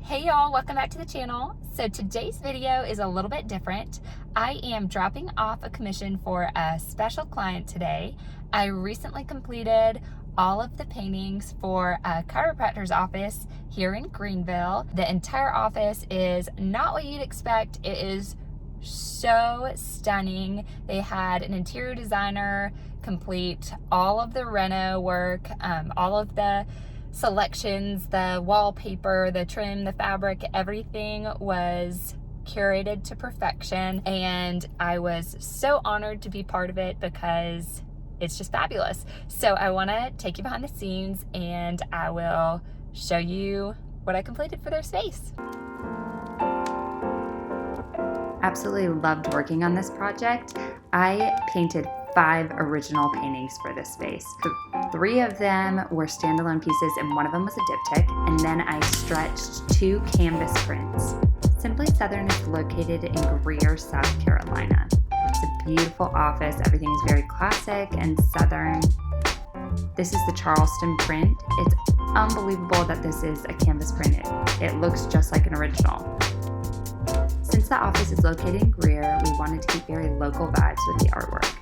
Hey y'all, welcome back to the channel. So today's video is a little bit different. I am dropping off a commission for a special client today. I recently completed all of the paintings for a chiropractor's office here in Greenville. The entire office is not what you'd expect. It is so stunning. They had an interior designer complete all of the reno work, all of the selections, the wallpaper, the trim, the fabric, everything was curated to perfection, and I was so honored to be part of it because it's just fabulous. So I want to take you behind the scenes and I will show you what I completed for their space. Absolutely loved working on this project. I painted 5 original paintings for this space. 3 of them were standalone pieces and one of them was a diptych, and then I stretched 2 canvas prints. Simply Southern is located in Greer, South Carolina. It's a beautiful office. Everything is very classic and Southern. This is the Charleston print. It's unbelievable that this is a canvas print. It looks just like an original. Since the office is located in Greer, we wanted to keep very local vibes with the artwork.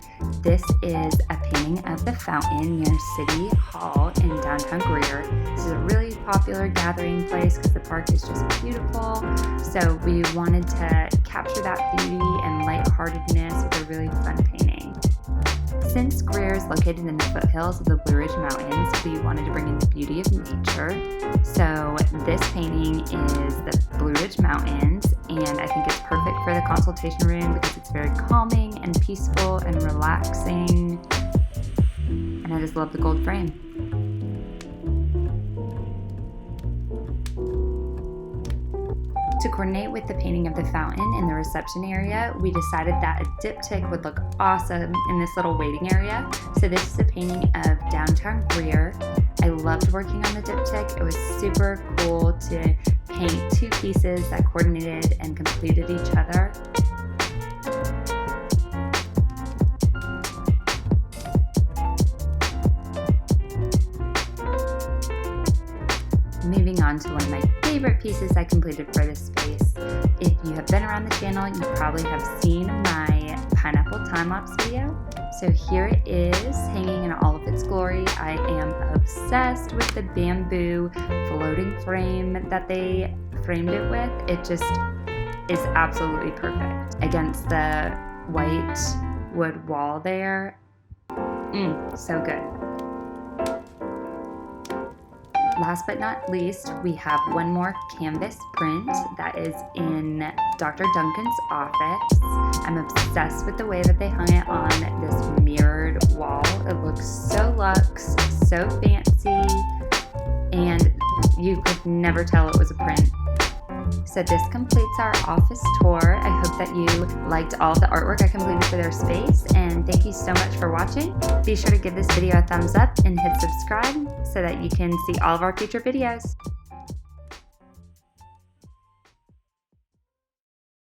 This is a painting of the fountain near City Hall in downtown Greer. This is a really popular gathering place because the park is just beautiful. So we wanted to capture that beauty and lightheartedness with a really fun painting. Since Greer is located in the foothills of the Blue Ridge Mountains, we wanted to bring in the beauty of nature. So this painting is the Blue Ridge Mountains, and I think it's perfect for the consultation room because it's very calming and peaceful and relaxing. And I just love the gold frame. To coordinate with the painting of the fountain in the reception area, we decided that a diptych would look awesome in this little waiting area. So this is a painting of downtown Greer. I loved working on the diptych. It was super cool to paint 2 pieces that coordinated and completed each other. Moving on to one of my favorite pieces I completed for this space. If you have been around the channel, you probably have seen my pineapple time-lapse video. So here it is, hanging in all of its glory. I am obsessed with the bamboo floating frame that they framed it with. It just is absolutely perfect against the white wood wall there. So good. Last but not least, we have one more canvas print that is in Dr. Duncan's office. I'm obsessed with the way that they hung it on this mirrored wall. It looks so luxe, so fancy, and you could never tell it was a print. So this completes our office tour. I hope that you liked all the artwork I completed for their space, and thank you so much for watching. Be sure to give this video a thumbs up and hit subscribe so that you can see all of our future videos.